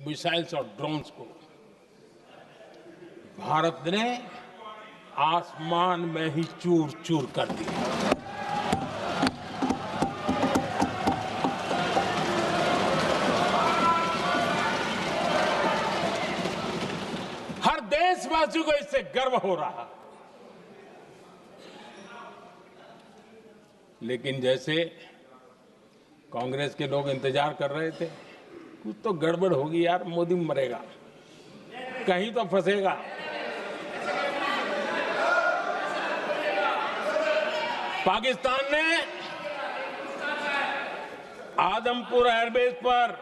Missiles और drones को भारत ने आसमान में ही चूर चूर कर दिया। हर देशवासी को इससे गर्व हो रहा है। लेकिन जैसे कांग्रेस के लोग इंतजार कर रहे थे, कुछ तो गड़बड़ होगी यार, मोदी मरेगा, कहीं तो फंसेगा। पाकिस्तान ने आदमपुर एयरबेस पर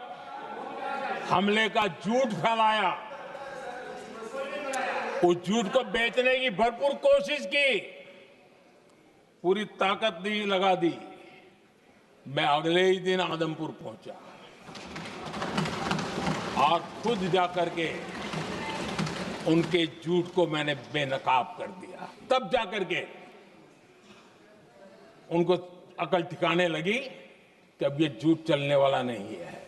हमले का झूठ फैलाया। उस झूठ को बेचने की भरपूर कोशिश की, पूरी ताकत दी लगा दी। मैं अगले ही दिन आदमपुर पहुंचा और खुद जाकर के उनके झूठ को मैंने बेनकाब कर दिया। तब जाकर के उनको अकल ठिकाने लगी कि अब ये झूठ चलने वाला नहीं है।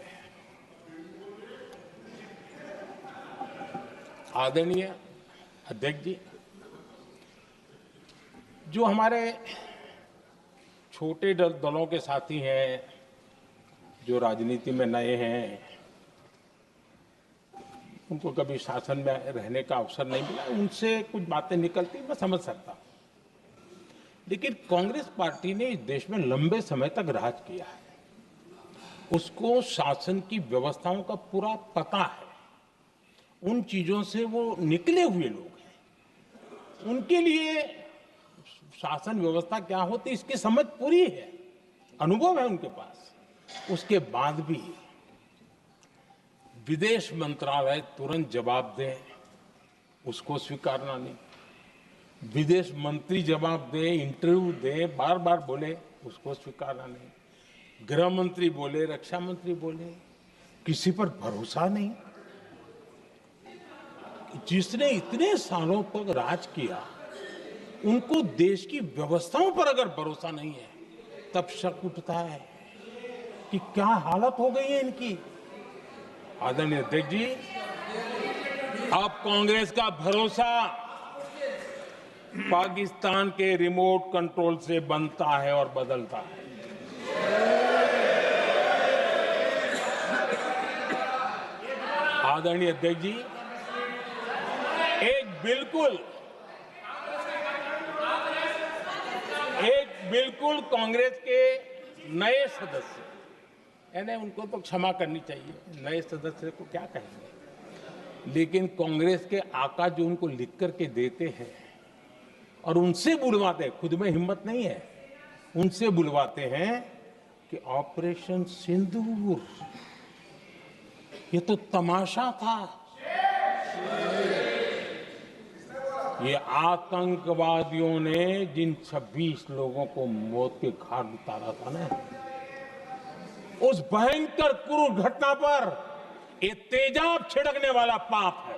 आदरणीय अध्यक्ष जी, जो हमारे छोटे दलों के साथी हैं, जो राजनीति में नए हैं, उनको कभी शासन में रहने का अवसर नहीं मिला, उनसे कुछ बातें निकलती मैं समझ सकता हूं। लेकिन कांग्रेस पार्टी ने इस देश में लंबे समय तक राज किया है, उसको शासन की व्यवस्थाओं का पूरा पता है, उन चीजों से वो निकले हुए लोग हैं, उनके लिए शासन व्यवस्था क्या होती इसकी समझ पूरी है, अनुभव है उनके पास। उसके बाद भी विदेश मंत्रालय तुरंत जवाब दे, उसको स्वीकारना नहीं। विदेश मंत्री जवाब दे, इंटरव्यू दे, बार बार बोले, उसको स्वीकारना नहीं। गृह मंत्री बोले, रक्षा मंत्री बोले, किसी पर भरोसा नहीं। जिसने इतने सालों तक राज किया, उनको देश की व्यवस्थाओं पर अगर भरोसा नहीं है, तब शक उठता है कि क्या हालत हो गई है इनकी। आदरणीय अध्यक्ष जी, अब कांग्रेस का भरोसा पाकिस्तान के रिमोट कंट्रोल से बनता है और बदलता है। आदरणीय अध्यक्ष जी, एक बिल्कुल कांग्रेस के नए सदस्य, यानी उनको तो क्षमा करनी चाहिए, नए सदस्य को क्या कहेंगे, लेकिन कांग्रेस के आका जो उनको लिख करके देते हैं और उनसे बुलवाते हैं, खुद में हिम्मत नहीं है, उनसे बुलवाते हैं कि ऑपरेशन सिंदूर ये तो तमाशा था, ये आतंकवादियों ने जिन 26 लोगों को मौत के घाट उतारा था ना, उस भयंकर क्रूर घटना पर ये तेजाब छिड़कने वाला पाप है।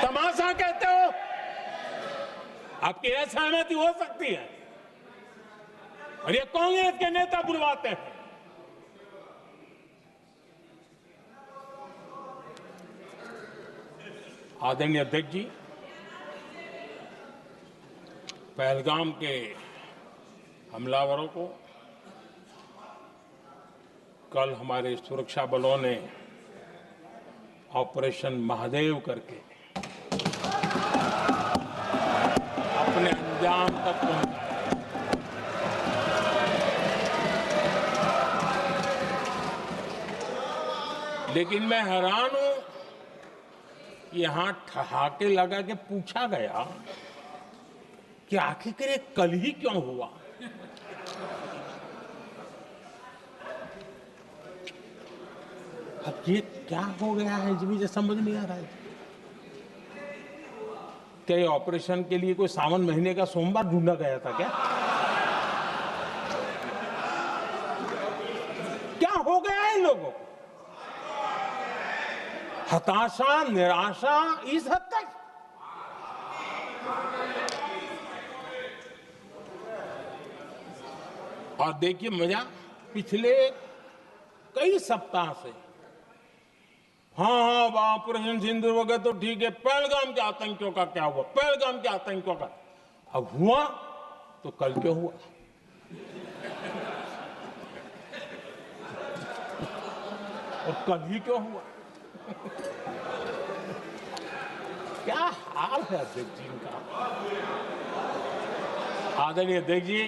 तमाशा कहते हो? आपकी असहमति हो सकती है, और ये कांग्रेस के नेता बुलवाते हैं। आदरणीय अध्यक्ष जी, पहलगाम के हमलावरों को कल हमारे सुरक्षा बलों ने ऑपरेशन महादेव करके अपने अंजाम तक पहुंचाया। लेकिन मैं हैरान हूं, यहां ठहाके लगा के पूछा गया कि आखिर ये कल ही क्यों हुआ। अब ये क्या हो गया है, मुझे समझ नहीं आ रहा है। क्या ये ऑपरेशन के लिए कोई सावन महीने का सोमवार ढूंढा गया था क्या? क्या हो गया है इन लोगों को? हताशा, निराशा इस हद तक। और देखिए मजा, पिछले कई सप्ताह से हाँ हाँ ऑपरेशन सिंदूर वगैरह तो ठीक है, पहलगाम के आतंकियों का क्या हुआ, पहलगाम के आतंकियों का अब हुआ तो कल क्यों हुआ? और कल ही क्यों हुआ? क्या हाल है अध्यक्ष जी का। आदरणीय अध्यक्ष जी,